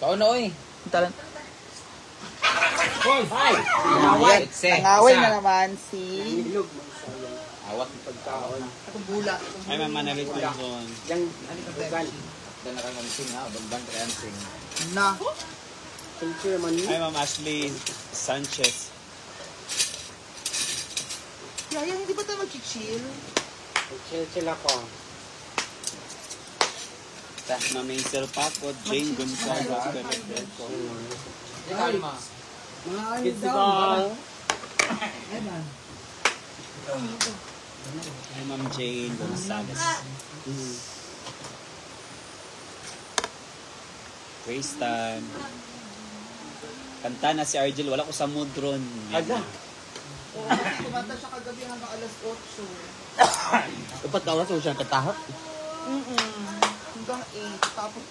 Kauna oy. Talan. Hoy, hi. Nangaway na naman si... Awat ng pagkaon. Atong bula. Ay, mamanalit ko doon. Yang, ano ka begal? Doon nakakansing ha, bangban kay ansing. Na. Ay, Ma'am Ashley Sanchez. Yaya, hindi ba tayo mag-chill? Chill ako. Ma'am Hazel Pacot, Jane Gonzalez, Pellet ko. Di kalma. Kids ball. Ay, Ma'am Jane Gonzalez. Grace Tan. Kanta na si Argel, wala ko sa mood ron. Aga. Kumanta siya kagabi hanggang alas 8. Dapat na oras mo siyang katahap. Hanggang 8. Tapos,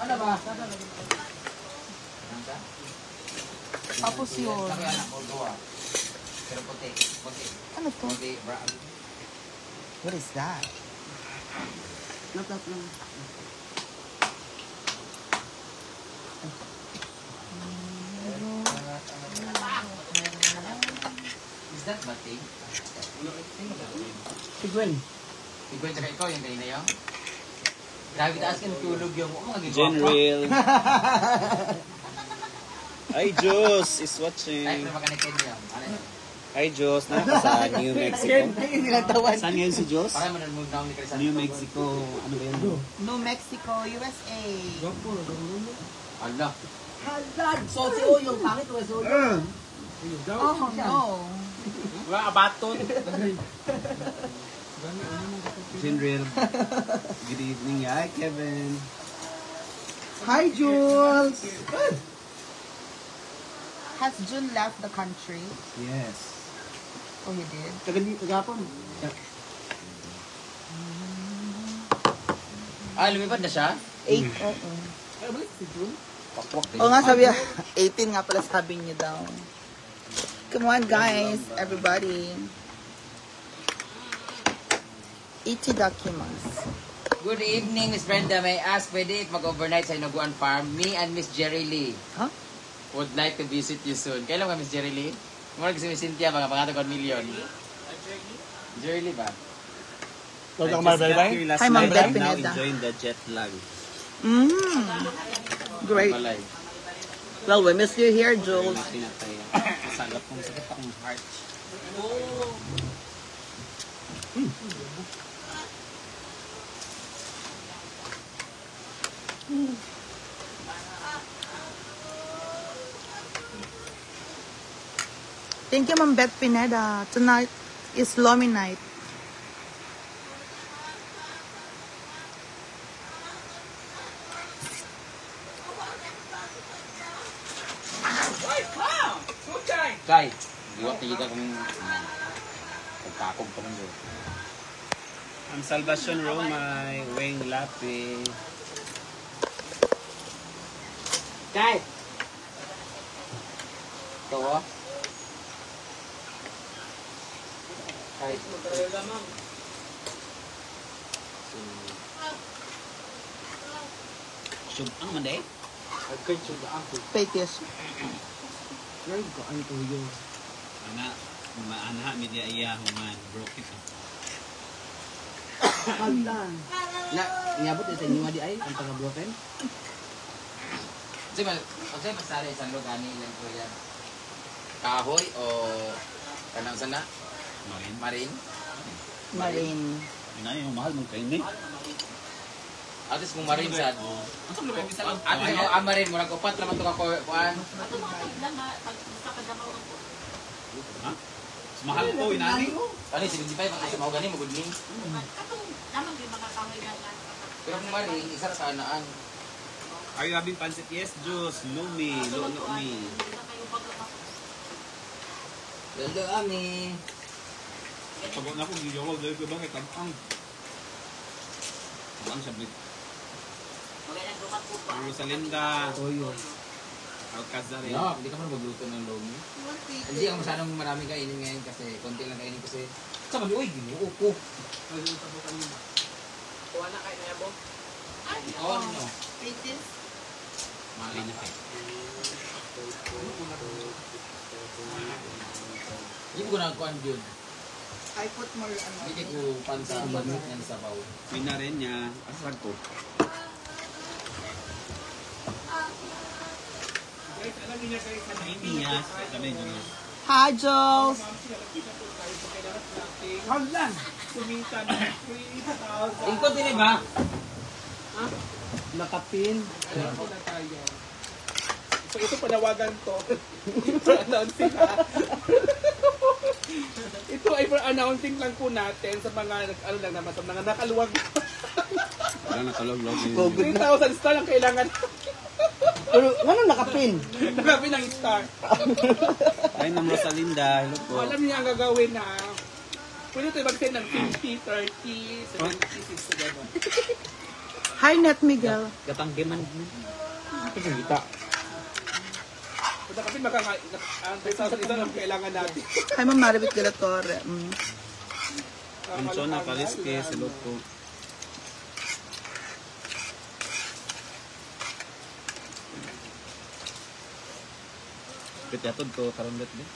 Ano ba? tapos yun. Laki anak ko, gawa. Pero puti. Puti. Ano to? Puti, brown. What is that? Natap lang. Is that bating? Si Gwen. Si Gwen tsaka ikaw yung kanina yun? Grabe taas ka tulog yung mga General. Ay, Diyos is watching. Ay, pero makanikin niya. Ano yun? Ay, Diyos, naka sa New Mexico. Ayun nilang tawan. Saan ngayon si Diyos? Para manunod na ni Crisanto. New Mexico. Ano ba yan? New Mexico, USA. Ala. Halad! So, si Uyong, pangit o si Uyong? Oh, no. Wala, abaton. General. Good evening. Hi, Kevin. Hi, Jules! Has June left the country? Yes. Oh, he did? Kagapon. Ah, lumipad na siya? 8, oo. Ay, balik si June. Pakwak din. Oo nga, sabi 18 nga pala sabi niyo daw. Come on, guys. Everybody. 80 documents. Good evening, Miss Brenda. May I ask pwede if mag-overnight sa Hinaguan Farm? Me and Miss Jerry Lee Huh? would like to visit you soon. Kailan ka, Miss Jerry Lee? Muna kasi Miss Cynthia, mga pangatag 1 million. Jerry Lee ba? I just got here last Hi, Ma'am night. Beth I'm now Pineda. enjoying the jet lag. Great. Malay. Well, we miss you here, Jules. Wala pinatay. Masalap kong sakit akong heart. Thank you, Ma'am Beth Pineda. Tonight is Lomi night. Kay, diwat na kita kung pagkakog pa man doon. Ang Salvacion Romay, Wayne Lapi. Kay! Ito ah. Kay. Subang man eh. Agkay siya ako. Petis. Ay, kaan ito yun. Ana, media iya man. Broke it. Na, niabot na sa inyo nga di ay, ang taga-broken? Kasi masari isang lugar ni ilang kuya. Kahoy o kanang sana? Marin. Marin? Marin. Ina yung mahal mong kainin. At least kung marin sad. Ang sa lugar isa lang. At least ang marin mo, nag-upat naman ito kuhaan. Ha? Mas mahal ko, inani. Ano, 75 ang isa mo ganin, magudling. Pero kung marin, isa na sa anaan. Are you having pancit? Yes, Diyos. Lumi. Lumi. Lalo ami. Pagod na ako, hindi ako. Dahil ko bang itabang. Tabang siya, Brit. Rosalinda. Toyo. Alcazar. No, hindi ka man magluto ng lomi. Hindi ako masyadong marami kainin ngayon kasi konti lang kainin kasi sa mali, uy, ginuo ko. Kuha na kayo na yabo? Oo, ano? Petis. Mali na kayo. Hindi ko nagkuhan yun. I put more Hindi ko pansa mag-meet yan sa baw. Win na rin niya. Asarag ko. Hindi niya. Kami dyan. Hi, Jules. Hala! Kumita na 3,000. Ingkod din ba? Nakapin. Alam ko na tayo. So ito panawagan to. For announcing ha. Ito ay for announcing lang po natin sa mga ano lang naman sa mga nakaluwag. Wala nakalog-log. 3,000 star ang kailangan. Pero ano nakapin? Grabe ng star. Ay, ng Rosalinda. Hello po. Alam niya ang gagawin ha. Pwede tayo mag-send ng 50, 30, 70, 60, 70. Hi, Net Miguel. Gatanggiman. Kasi kita. Punta kasi ang 3,000 ito ang kailangan natin. Hi, Ma'am Maribit de la Torre. Pinchona, Paliske. Hello po. Pwede atod ko karon bet din.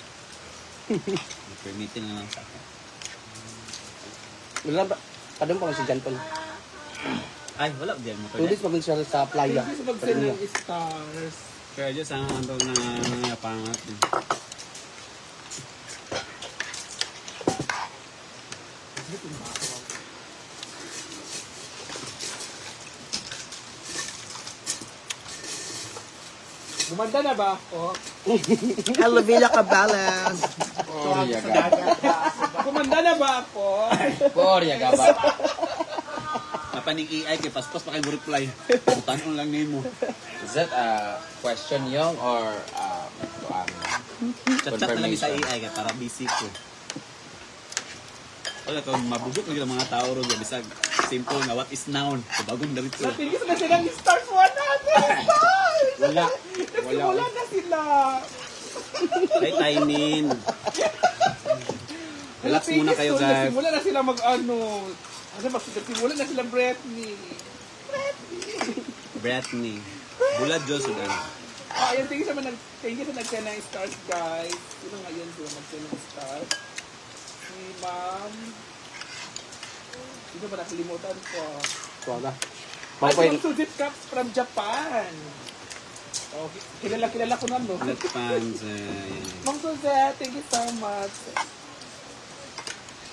Permitin na lang sa akin. Wala ba? Kadang pa si John Paul. Ay, wala diyan mo. Tulis pag siya sa playa. Pwede sa mag-send ng stars. Kaya dyan sa andog na pangat. Gumanda na ba ako? Hello, Villa Cabales. Porya gaba. Gumanda na ba ako? Porya gaba. Napanig AI kay paspas pa kay reply. Tanon lang nimo. Is that a question yung or Chat-chat na lang sa AI kay para busy ko. Wala kung mabugok na yung mga tao ro bisag simple nga what is noun. So bagong diretso. Natigis na sila ng stars 100 stars! Wala. Wala na sila. Ay Tainin. Relax muna kayo guys. Nagsimula na sila mag-ano. Kasi nagsimula na sila Britney. Britney. Bulad Diyos ulan. Ayun, thank you sa nag-send ng stars, guys. Sino nga yun doon nag-send ng stars? Si Ma'am. Sino ba nakalimutan ko? Wala. Ay, si Mapoy. Ma'am Suzit Cups from Japan. Oh, kilala ko na, no? Let fans. Ma'am Suzette, thank you so much.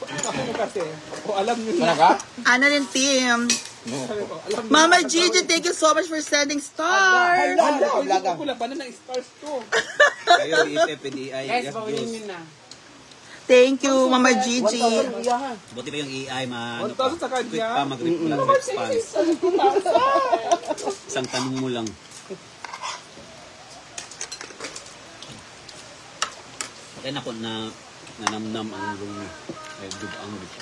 Ako mo kasi. O, alam nyo Wala na. ka? Ana din team. Sabi ko, alam nyo Mama na. Gigi, thank you so much for sending stars. Hala, ko labanan ng stars to. Kayo BFF and AI. Guys, Yes, bawalin Diyos. nyo na. Thank you, Mama Gigi. 1,000 iyahan. Buti pa yung AI 1,000 ma pa. sa kanya? Quick pa mag-reply Naman, response. 2,000. Isang tanong mo lang. Kaya na ko na nanamnam ang rumi. Ay, dubang dito.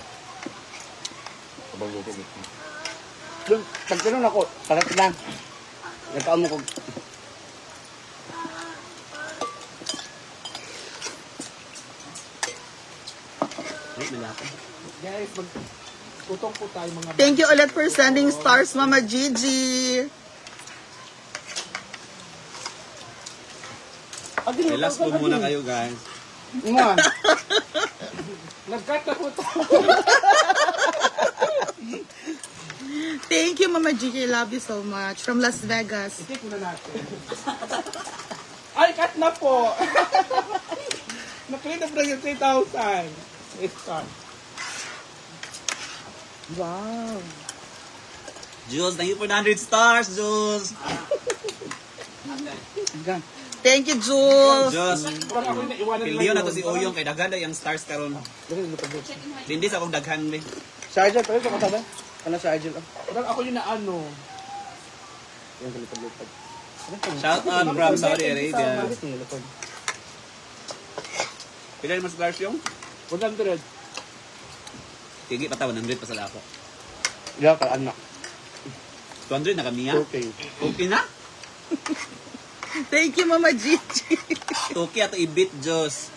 Doon, pagtanong ako, parat lang. Nagkaon mo ko. Ay, malapit. Guys, tutong po tayo mga Thank you ulit for sending stars, Mama Gigi. Relax po muna kayo guys. Mga. Nag-cut na po tayo. Thank you, Mama Gigi. Love you so much. From Las Vegas. Take muna natin. Ay, cut na po. Naklin na po yung 3,000. It's cut. Wow. Jules, thank you for the 100 stars, Jules. Thank you, Jules. Jules, Parang ako yung naiwanan piliyon na to yun. si Oyong kay daghan yung stars karon. Hindi sa akong daghan be. Si Argel, pero ito katabi. Ano si Argel? Parang ako yung naano. Yung kalipad-lipad. Shout out from Saudi Arabia. Bakit yung lipad? Pila mo stars yung? 100. Tigi pa ta 100 pa sa ako. Yeah, ka anak. 200 na kami ha. Okay. Okay na? Thank you, Mama Gigi. Okay ato i-beat Jules.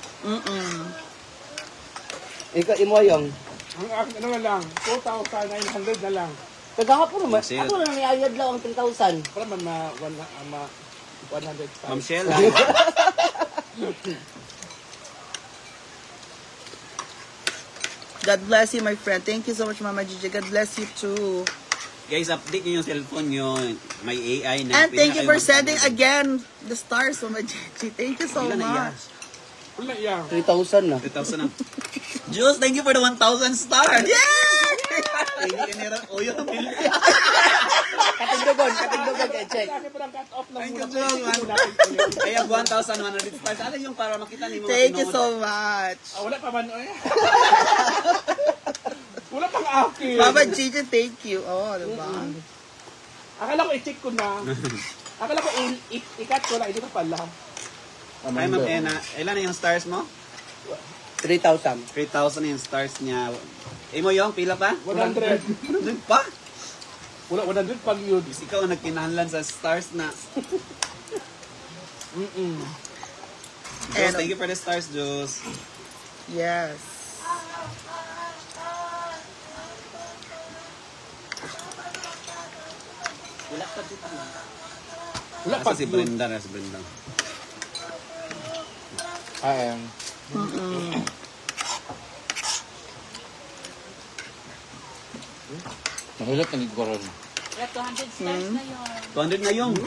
Ikaw, imo yung. Ang akin ano na lang, 2,900 na lang. Kagahapon naman. Sale. Ako lang niayad lang ang 3,000. Para man 105. Ma'am Sheila. God bless you, my friend. Thank you so much, Mama Gigi. God bless you too. Guys, update nyo yung cellphone nyo. May AI na. And thank you for sending again the stars, Mama Gigi. Thank you so Ilan na yan? much. Wala yan. 3,000 na. 3,000 na. Jules, thank you for the 1,000 stars. Yay! Hindi ka nira. O yun, Katigdogon, check. Lagi pa ng cut-off lang Thank muna. you, Jules. Tingnan natin po yun. I have 1,100 stars. Ano yung para makita ni mga Thank you pinood? so much. Wala pa man. Wala pang akin. Mama Gigi, thank you. Oh, diba? Akala ko i-check ko na. Akala ko i-cut ko lang. Hindi ko pala. Ay, Ma'am Ena. Ilan na yung stars mo? 3,000. 3,000 yung stars niya. Mo yung pila pa? 100. 100 pa? Wala, 100 pag yun. Is ikaw ang nagkinahanglan sa stars na. Jules, thank you for the stars, Jules. Yes. Wala Asa pag si yun. Brenda, si Brenda. Mahulot na gid ko ron. 200 stars na yun. 200 na yung. 100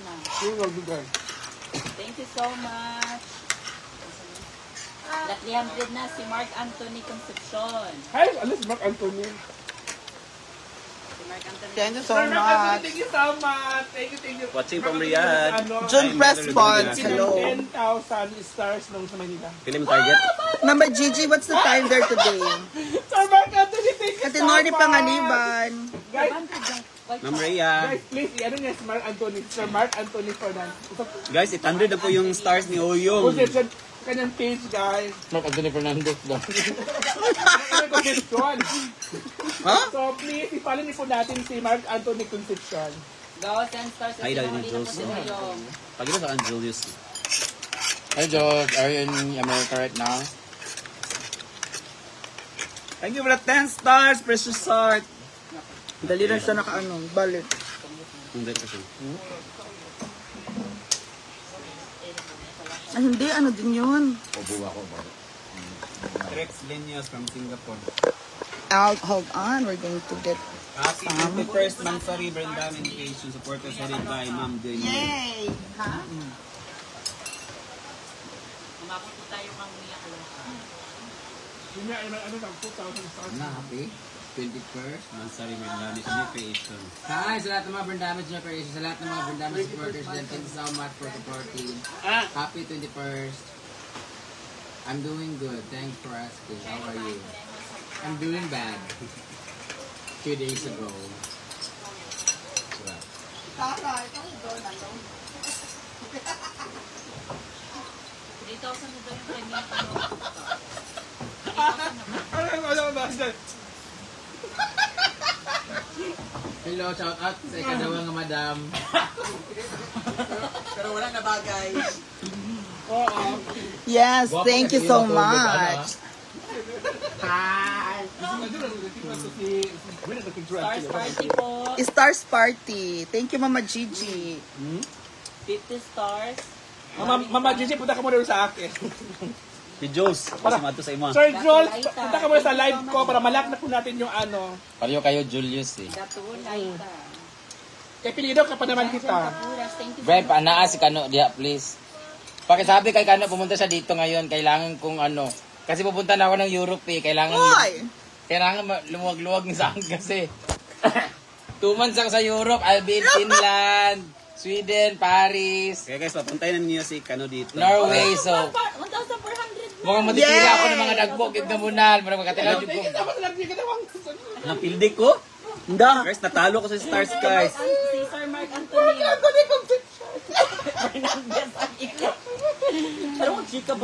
na. Yung magbigay. Thank you so much. At 300 na si Mark Anthony Concepcion. Hi, alis Mark Anthony. Si Mark Anthony. Thank you so Sir Mark Anthony, much. thank you so much. Thank you. Watching from Mark Riyadh. Anthony, June Hi, Press Mother Bonds, Riyadh. hello. 10,000 stars nung sa Manila. Pili mo target? Mama Gigi, what's the time there today? Sir Mark Anthony, thank you Ate so Nordy much. Pangaliban. Guys, Ma'am Rhea. guys, please, ano niya si Mark Anthony. Sir Mark Anthony Fernandez. Guys, 800 na po yung stars ni Oyong. Kung siya kanyang page, guys. Mark Anthony Fernandez daw. Ano ko Concepcion. Ha? So, please, ipalo niyo po natin si Mark Anthony Concepcion. Go, 10 stars. Hi, Kasi Daddy mahuli na po Jules. si Oyong. Pagkita sa akin, Julius. Hi George, are you in America right now? Thank you for the 10 stars, Precious Heart. Dali lang siya nakaano, balik. Hindi kasi. Ay, hindi, ano din yun? Rex Lenius from Singapore. Hold on, we're going to get... Happy 21st Mansari Brenda Medication supported headed by Ma'am Dene. Yay! Ha? Umakot po tayo kang umiyak lang. Yun nga, ano lang, 2,000 stars. Happy 21st. Mansari Brenda Medication. Hi sa lahat ng mga Burn Damage na creation, sa lahat ng mga Burn Damage supporters dyan, thank you so much for supporting. Happy 21st. I'm doing good. Thanks for asking. How are you? I'm doing bad. 2 days ago. 3,000 na daw yung premium. Hello, shout out sa ikadawang madam. Pero wala na bagay. Oo. Yes, Guwapo thank kasi you so yung matulog, much. Stars party po. Stars Party. Thank you, Mama Gigi. 50 stars. Mama Gigi, punta ka muna sa akin. Si Jules, pasamato sa imo. Sir Joel, punta ka muna sa live ko para malak na po natin yung ano. Pareho kayo, Julius eh. Datulay ta. Kaya pilido ka pa naman kita. Kapuras, thank you. Brad, paanaa si Kano diha, please. Pakisabi kay Kano, pumunta siya dito ngayon. Kailangan kong ano. Kasi pupunta na ako ng Europe eh. Kailangan lumuwag-luwag ng saan kasi. 2 months ako sa Europe. I'll be in Finland, Sweden, Paris, Kaya guys, papuntayin na niyo si Kano dito. Norway. So, 1,400 mga matitira ako ng mga dagbo. Gagdamunan. Mga magkatilaw dyan ko. Napildi ko? Hindi. Guys, natalo ko sa stars, guys. Si Sir Mark Anthony.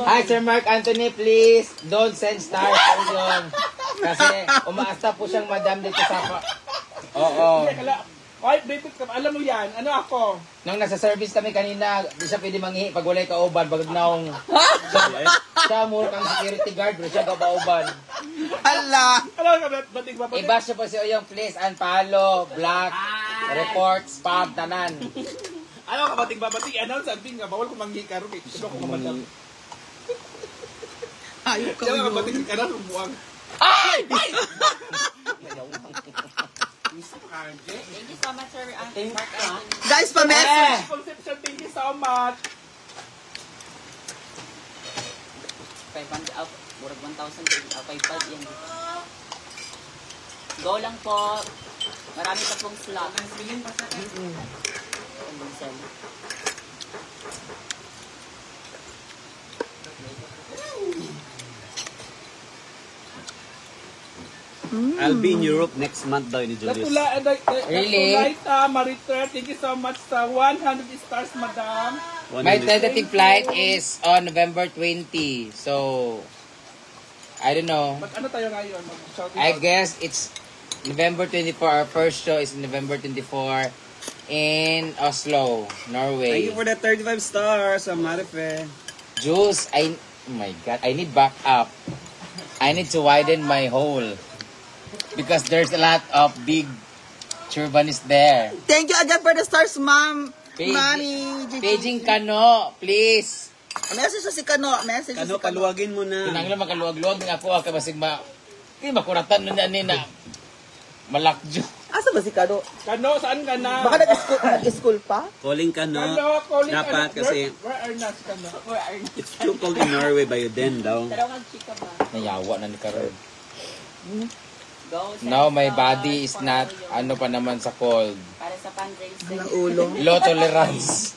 Hi, Sir Mark Anthony, please. Don't send stars po yun. Kasi umaasta po siyang madam dito sa... Oo. Ay, David, alam mo yan. Ano ako? Nung nasa service kami kanina, di siya pwede manghi pag walay kauban. Pag naong siya mo kang security guard, pero siya kabauban. Hala! Alam ka, batig ba? Iba siya po si Oyong, please. Unfollow, block, report, spam, tanan. Ano ka bating-babating? Announce sabi nga, bawal ko manggi karo. Ito ko mamadam. Ayaw ka Kaya ka yun. bating ka na, buwang. Ay! Thank you so much, Sir Mark Anthony. Guys, pa-message. Conception, thank you so much. 500, murag 1,000, 5,500 yan. Go lang po. Marami pa pong slot. I'll be in Europe next month daw ni Julius. Really? Marita, thank you so much sa 100 stars, madam. My tentative flight is on November 20. So, I don't know. Ano tayo ngayon? I guess it's November 24. Our first show is November 24 in Oslo, Norway. Thank you for the 35 stars, Marife. Juice, oh my God, I need backup. I need to widen my hole. Because there's a lot of big Churbanist there. Thank you again for the stars, ma'am. Page- Mami. Paging Kano, please. Message sa si Kano. Message sa Kano, si Kano. paluwagin mo na. Kinanglan makaluwag-luwag ng ako kay basig hindi makuratan na na malakjo. Asa ba si Kano? Kano, saan ka na? Baka nag-school pa? Calling Kano. Kano, calling Dapat Kano. kasi Where are Nas, Kano? it's too cold in Norway by then daw. Dalawang chika ba? Nayawa na ni Karol. Go, send Now my star body is for not your- ano pa naman sa cold. Para sa fundraising. Ang ulo. Low tolerance.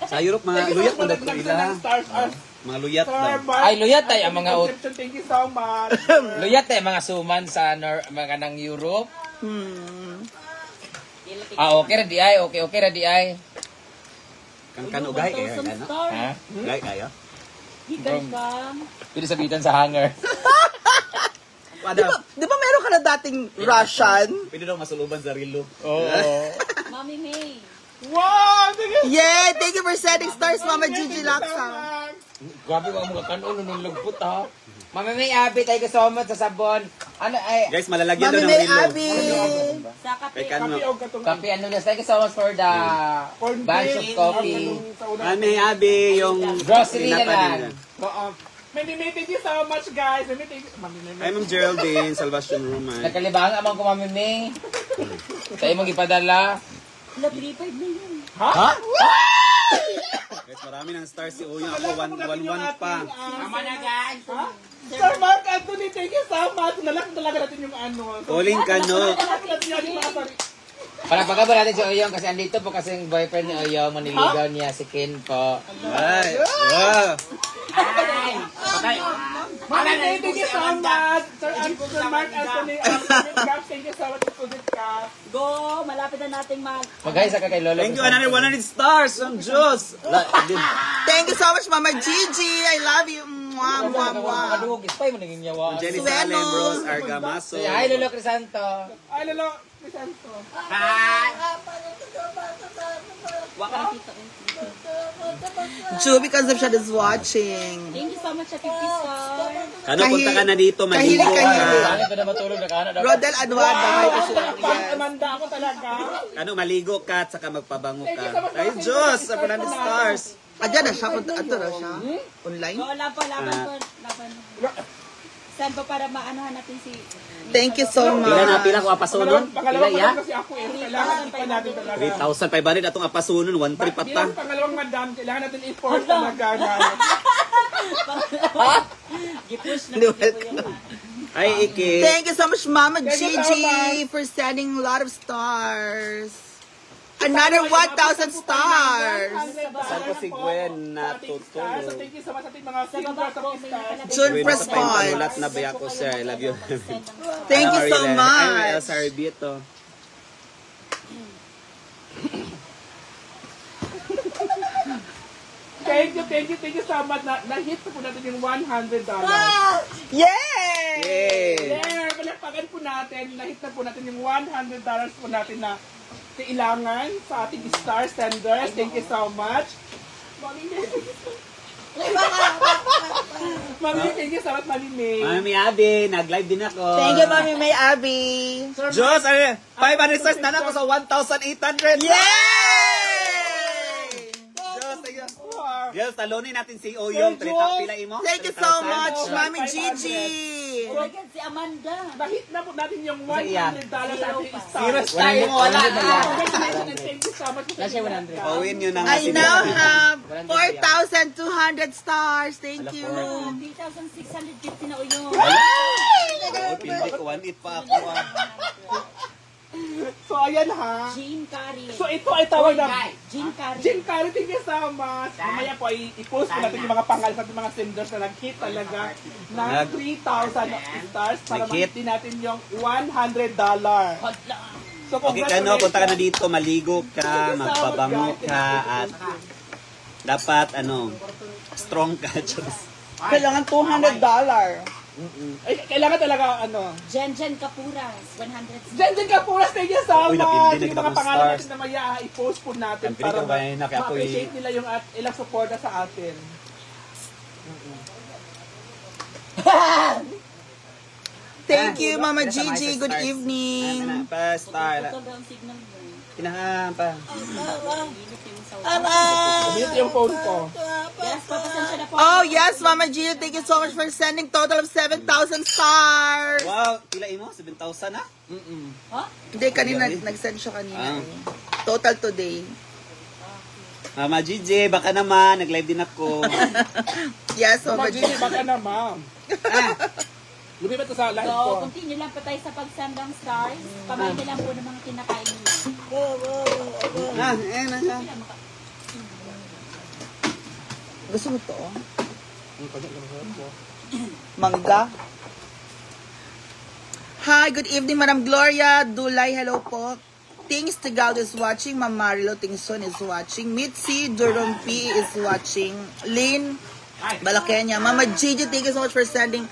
Sa Europe, mga luyat man daw ko ila. Stars are Mga luyat Sir daw. Mark. Ay, luyat tayo ang mga Conception, thank you so much. luyat tayo mga suman sa mga ng Europe. Okay ra di ay, okay ra di ay. Kang Kano gay kayo, ano? Ha? Gay kayo? Higan ka. Pwede sabitan sa hanger. Di ba meron ka na dating Russian? Pwede daw masuluban sa rilo. Oo. Mami May. Wow! Yay! Thank you for sending stars, Mama Gigi Laksa. Grabe mga mga kanon nung lugpot ha. Mami May Abi, thank you so much sa sabon. Ano ay Guys, malalagyan daw Mami ng May rilo. Abi. Sa kape. Kay Kano. Kapi o katong Kape ano na, thank you so much for the bunch of coffee. Mami Abi, yung Grocery na tinapa lang. nila. Oo. Many thank you so much, guys. Many thank you. Hi, Ma'am Geraldine, Salvation Roman. Nagkalibang amang ko Mami May. Sa imong ipadala. Wala, 3,500 na yun. Guys, marami ng stars si Uyang. Ako, 1-1 pa. Tama na guys. Sir Mark Anthony, thank you so much. Nalak talaga natin yung ano. Calling Kano. Nalak natin yung mga sorry. Palagpaga ba natin si Oyong kasi andito po kasi yung boyfriend ni Oyong, maniligaw niya si Ken po. Ay, wow. Thank you so much. Sir Mark Anthony, thank you so much for this cast. Go, malapit na nating Mag-hi sa kay Lolo. Thank you, another 100 stars on Diyos. Thank you so much, Mama Gigi. I love you. Mwah, mwah, mwah. Kadugog, ispay mo naging yawa. Jenny Suelo. Salem, Rose Argamaso. Hi Lolo Crisanto. Ay, lalo. Crisanto. waka ng tita ko. Juby Concepcion is watching. Thank you so much sa 50 star. Kano, punta ka na dito, maligo Kahilig kayo. ka. Ano ko na matulog na kaano daw. Rodel Anwada. Hi to siya. Yes. Amanda ako talaga. Kano, maligo ka at saka magpabango Thank ka. you so much. Ay, Diyos, sa 100 stars. Adyan na siya. Ato na siya. Online. Go, laban ko. Saan pa para maanohan natin si... Thank you so much. Pila na, pila ko apasunon. Pangalawang Pila ya? madam kasi ako eh. Kailangan pa natin talaga. 3,500 atong apasunon, 1 trip pa ta. Bilang pangalawang madam, kailangan natin i-force talaga. Gipush na New kita ko yung... Ay, Iki. Thank you so much, Mama Thank you so Gigi, much. for sending a lot of stars. Another 1,000 stars. Saan ko si Gwen na So tutulog? thank you so much sa ating mga Sa singers baba sa ko, may stars. nakalagay. June Gwen, nasa Prespon. paintulat na baya ko siya. I love you. Thank you so Ay, much. Sarbi ito. Thank you so much. Na-hit po natin yung $100. Yay! Yay! There, palakpakan po natin. Na-hit na po natin yung $100 po natin na kailangan sa ating star senders. Thank you so much. Mami May. Mami, thank you so much, Mami May. Mami Abi, nag-live din ako. Thank you, Mami May Abby. Diyos, 500 stars na ako sa 1,800. Yay! Yes, talonin natin si Oyong. Pila imo? Thank you so much, 3,000. Mami Gigi. Oh my God, si Amanda. Nahit na po natin yung $100 sa ating Serious stars. tayo mo, wala. Congratulations and thank you so much. Kasi 100. Pawin nyo na nga I si now Bea. have 4,200 stars. Thank you. 3,650 na uyong. Oh, pindi ko, 1-8 pa ako. So ayan ha. Jean Carey. So ito ay tawag na Jean Carey. Jim Carrey, thank you so much. Mamaya po ay i-post ko natin yung mga pangalan sa ating mga senders na nag-hit talaga ng 3,000 stars para Nag-hit. makita natin yung $100. So Okay ka no, punta ka na dito, maligo ka, magpabango ka, at dapat strong ka. Kailangan $200. Ay, kailangan talaga Jen Capuras. 100. Jen Capuras, thank you so Uy, much. napindi Yung na mga kita pangalan stars. natin na maya i-post po natin Napindi para ka ba yun? Naki- ako ma-appreciate nila yung ilang suporta sa atin. Thank you, Mama Gigi. Good evening. Pa, star. Ito daw ang signal mo. Kinahan pa. Mute yung phone ko. Yes, papasensya na po. Oh, yes, Mama Gigi. Thank you so much for sending total of 7,000 stars. Wow, pila imo? 7,000 na? Ha? Hindi, kanina, nag-send siya kanina. eh. Total today. Mama Gigi, baka naman, nag-live din ako. Yes, Mama Mag-Gigi, Gigi. baka na ma'am. Lumipat ko sa live So, ko. continue lang pa tayo sa pagsend ng stars. Pamain lang po ng mga kinakain nila. Gusto mo to? Mangga. Hi, good evening, Madam Gloria. Dulay, hello po. Tings Tigal is watching. Ma'am Marilo Tingson is watching. Mitzi Durumpi is watching. Lynn Balakenya. Mama Gigi, thank you so much for sending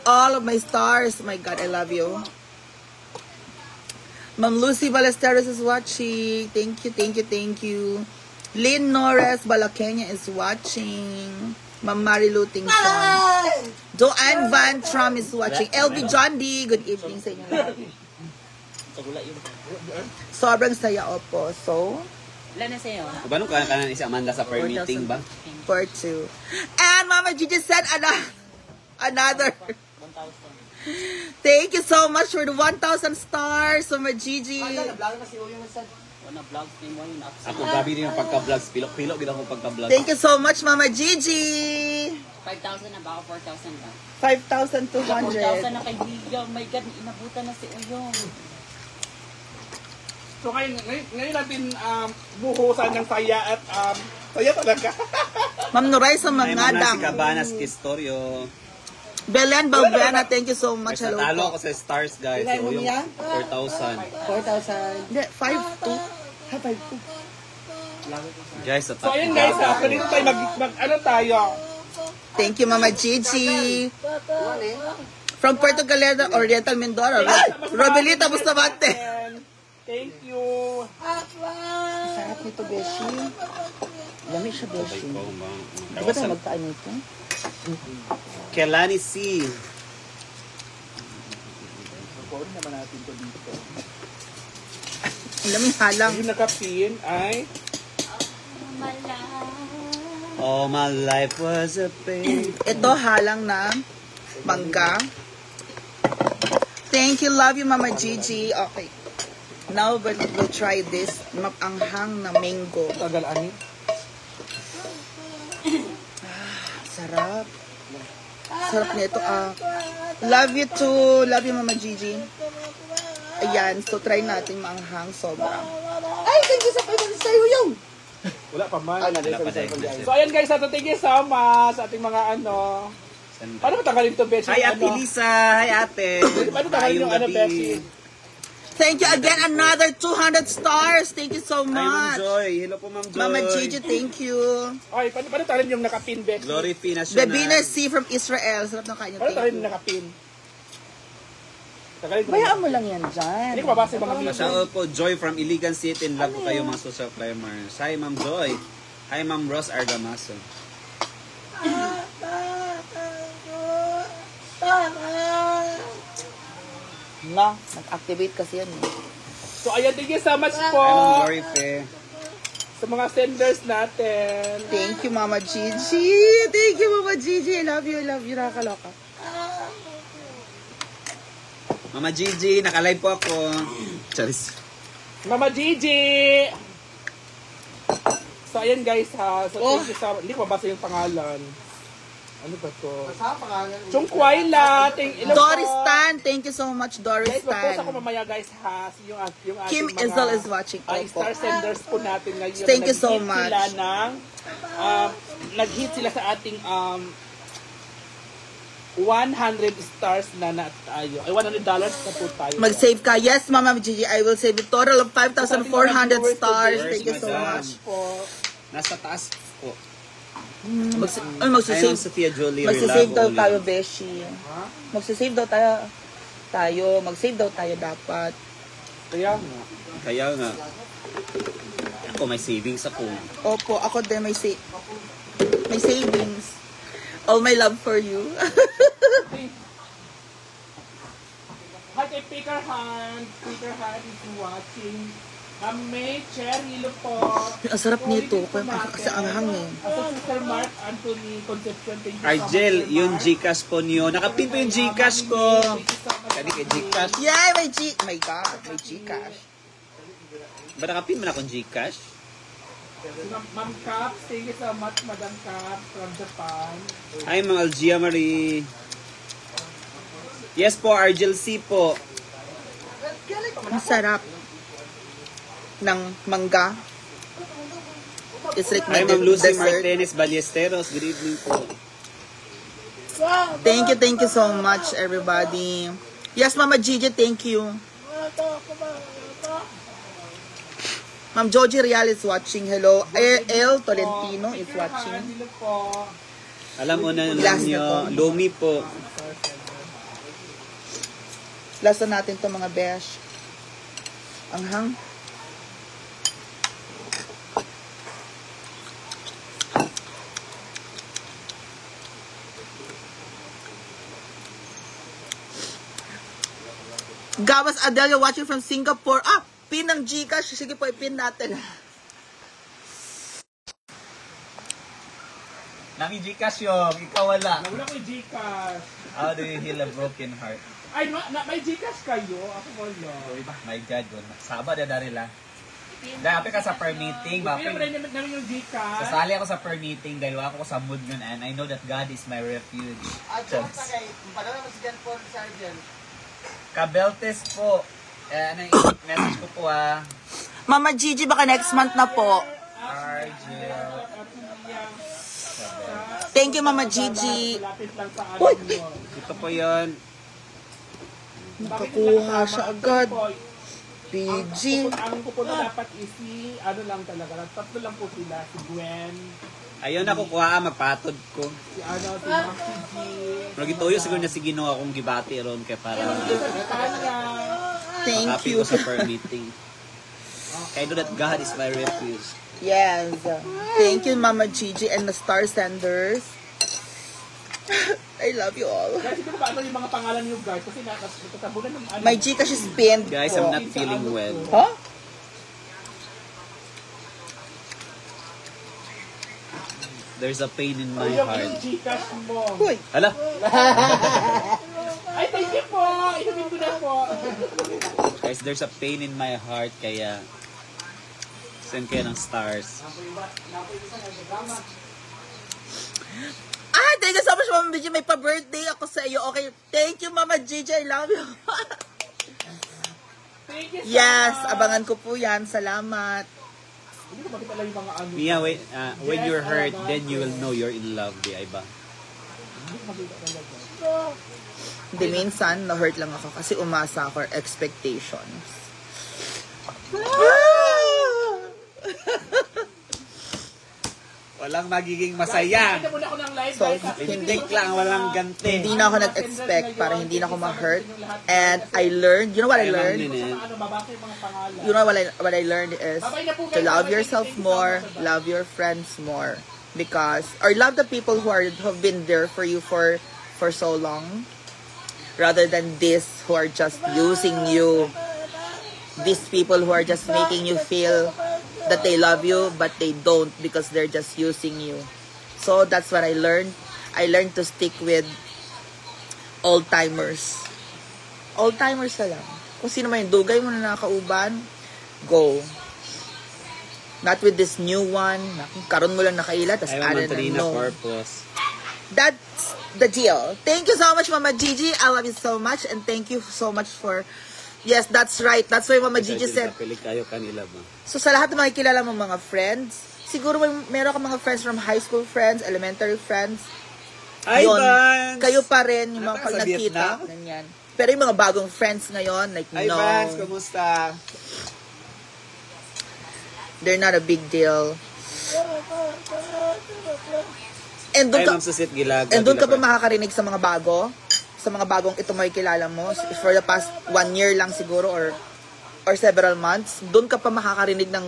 all of my stars. My God, I love you. Ma'am Lucy Ballesteros is watching. Thank you, thank you, thank you. Lynn Norris Balakenya is watching. Ma'am Marilu Tingson. Joanne Van Tram is watching. LB John D, good evening sa inyo. Sobrang saya, opo. So, Wala na sa'yo. Paano ka kanan si Amanda sa prayer meeting ba? for two. And Mama Gigi said another. Thank you so much for the 1,000 stars, Mama Gigi. Ako gabi din yung pagka-vlogs. Pilok-pilok din ako pagka-vlogs. Thank you so much, Mama Gigi. 5,000 na ba o 4,000 ba? 5,200. 4,000 na kaibigan. My God, inabutan na si Uyong. So ngayon natin buhusan ng saya at saya talaga. Ma'am Nuray sa Ay, muna si Mangadang. Cabanas Kistorio. Belen Balbena, thank you so much. Mas Hello natalo po. ako sa stars, guys. Ilay So, mo yung niya? 4,000. 4,000. Hindi, 5,200. Ha, 5,200. Guys, sa So ayun guys, dito tayo ano tayo. Thank you, Mama Gigi. From Puerto Galera, Oriental Mindoro. Robelita Bustamante. Thank you. Sarap nito, Beshi. Lami siya, Beshi. Di ba tayo magkaan nito? Kelani C. Record naman natin to dito. Lami halang. Yung nakapin ay All my life was a pain. Ito, halang na mangga. Thank you, love you, Mama Gigi. Okay. Now, we'll try this. Mapanghang na mango. tagal ani. Sarap. Sarap nito. Love you too. Love you, Mama Gigi. Ayan. So, try natin maanghang sobra. Ay, thank you sa pagkakas tayo yung. Wala pa man. Wala pa tayo. So ayan guys, thank you so much sa ating mga Paano matanggalin to, Betsy? Hi, Ate Lisa. Hi, Ate. Paano tanggalin yung Betsy? Thank you again. Another 200 stars. Thank you so Hi, Ma'am much. Joy. Hello po, Ma'am Joy. Mama Gigi, thank you. Okay, paano tanggalin yung nakapin, Betsy? Glory P. National. Bebina C from Israel. Sarap ng kanya. Paano Thank tanggalin you. yung nakapin? Tanggalin ko. Bayaan mo lang yan dyan. Hindi ko mabasa yung mga video. Shoutout po, Joy from Iligan City. In love po kayo, mga social climbers. Hi, Ma'am Joy. Hi, Ma'am Ross Argamaso. No, nag-activate kasi yan. So ayan, thank you so much po. Hi, Ma'am Glory P. Sa mga senders natin. Thank you, Mama Gigi. Thank you, Mama Gigi. I love you, nakakaloka. Mama Gigi, nakalive po ako. Charis. Mama Gigi! So, ayan guys ha. So, thank you sa... Hindi ko mabasa yung pangalan. Ano ba to? Chung Kwaila! Doris Tan. Thank you so much, Doris Guys, mag-post ako Tan. mamaya guys ha. Yung ating Kim mga Izel is watching. Opo. star senders po natin ngayon. Thank you so Nag-hit much. Sila ng, nag-hit sila sa ating $100 stars na tayo. Ay, $100 na po tayo. Mag-save ka. Yes, Mama Gigi. I will save a total of 5,400 stars. Thank you so much. Po. Nasa taas po. Ayun, Magsisave. Sophia Jolie. Magsisave daw Relavo tayo, Oli. Beshi. Magsisave daw tayo. Mag-save daw tayo dapat. Kaya nga. Kaya nga. Ako, may savings ako. Opo, ako din may savings. All my love for you. Hi kay Peter Han. Peter Han is watching. May Cherry po. Ang sarap nito. Kasi ang hangin. Sister Mark Anthony Concepcion. Thank you Argel, so much, yung Mark. Gcash po niyo. Nakapin po yung Gcash ko. Kani kay Gcash. Yay, may my God, may Gcash. Ba nakapin mo na akong Gcash? Ma'am Caps, thank you so much, Madam Caps from Japan. Hi, mga Algia Marie. Yes po, Argel C po. Ang sarap ng mangga. It's like my Hi, Ma'am Lucy dessert. Martinez Ballesteros. Good evening po. Thank you so much, everybody. Yes, Mama Gigi, thank you. Ma'am Joji Real is watching. Hello. El Tolentino is watching. Hello po. Alam mo na Last nyo, na to. Lumi po. Last na natin to mga besh. Ang hang. Gawas Adelia watching from Singapore. Ah, pin ng Gcash. Sige po, ipin natin. Nami Gcash yung, ikaw wala. Wala ko yung Gcash. How do you heal a broken heart? Ay, may Gcash kayo? Ako wala. My God, Saba na darila. Dahil ka sa per meeting, Pero namin yung Gcash. sasali ako sa per meeting dahil ako sa mood yun and I know that God is my refuge. Kabeltes po. Ano yung message ko po Mama Gigi, baka next month na po. Argel. Thank you, Mama Gigi. Lapit lang sa ano nyo. Ito po yun. Nakakuha siya agad. PG. Ang pupunta dapat is si, ano lang talaga, tatlo lang po sila, si Gwen, Ayun ako kuha, magpatod ko. si ano, si Maxi G, Pero gituyo siguro na si Ginoo akong gibati ron kay para si Tanya, Thank makapi you. ko sa per meeting. I know that God is my refuge. Yes. Thank you, Mama Gigi and the Star Senders. I love you all. guys, hindi ko ba ano yung mga pangalan niyo guys, kasi nakatabunan ng ano. My Gcash is pinned Guys, po. I'm not feeling well. Huh? There's a pain in my Yung heart. Gcash mo. Uy. Hala? Ay, thank you po! Inumin ko na po. Guys, there's a pain in my heart kaya send kayo ng stars. Ah, thank you so much, Mama Gigi. May pa-birthday ako sa iyo. Okay. Thank you, Mama Gigi. I love you. Thank you so Yes, much. abangan ko po yan. Salamat. Hindi ko makita lang yung mga ano. Mia, wait, when you're hurt, then you will know you're in love, di ba? Hindi, minsan, na-hurt lang ako kasi umasa ako or expectations. Walang magiging masaya. Hindi muna ako ng live So, guys. Hindik lang, walang ganti. Hindi na ako nag-expect para hindi na ako ma-hurt. And I learned, you know what I learned? Ano, babasa yung mga pangalan. You know what I learned is to love yourself more, love your friends more, because or love the people who have been there for you for so long, rather than this who are just using you. These people who are just making you feel that they love you, but they don't because they're just using you. So that's what I learned. I learned to stick with old-timers. Old-timers na lang. Kung sino man yung dugay mo na nakauban, go. Not with this new one. Karon mo lang nakaila, tas Ayaw add man na na no. purpose. That's the deal. Thank you so much, Mama Gigi. I love you so much, and thank you so much for... Yes, that's right. That's why Mama Gigi said... Kapilig kayo kanila ba? So sa lahat ng mga kilala mong mga friends, siguro meron ka mga friends from high school friends, elementary friends. Hi, Yun, Vance! kayo pa rin yung mga Ano pag ka, sa nagkita. Vietnam? Ganyan. Pero yung mga bagong friends ngayon, like Hi, no, Vance! Kumusta? they're not a big deal. And doon Hi, ka, Ma'am Susit Gilaga. and doon ka pa makakarinig sa mga bago, sa mga bagong ito mo kilala mo, for the past 1 year lang siguro or several months, doon ka pa makakarinig ng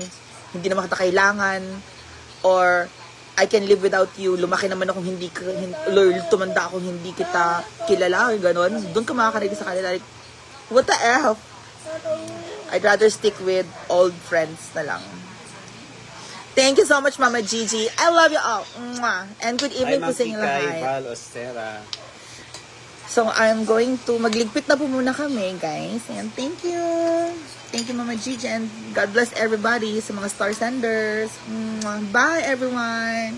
hindi naman kita kailangan, or I can live without you, lumaki naman akong tumanda akong hindi kita kilala, or gano'n. Doon ka makakarinig sa kanila, like, what the F? I'd rather stick with old friends na lang. Thank you so much, Mama Gigi. I love you all. Mwah. And good Hi, evening Ma'am po sa inyo Kikay, lahat. Val, Ostera. So, I'm going to, magligpit na po muna kami, guys. And thank you. Thank you, Mama Gigi. And God bless everybody sa mga star senders. Mwah. Bye, everyone.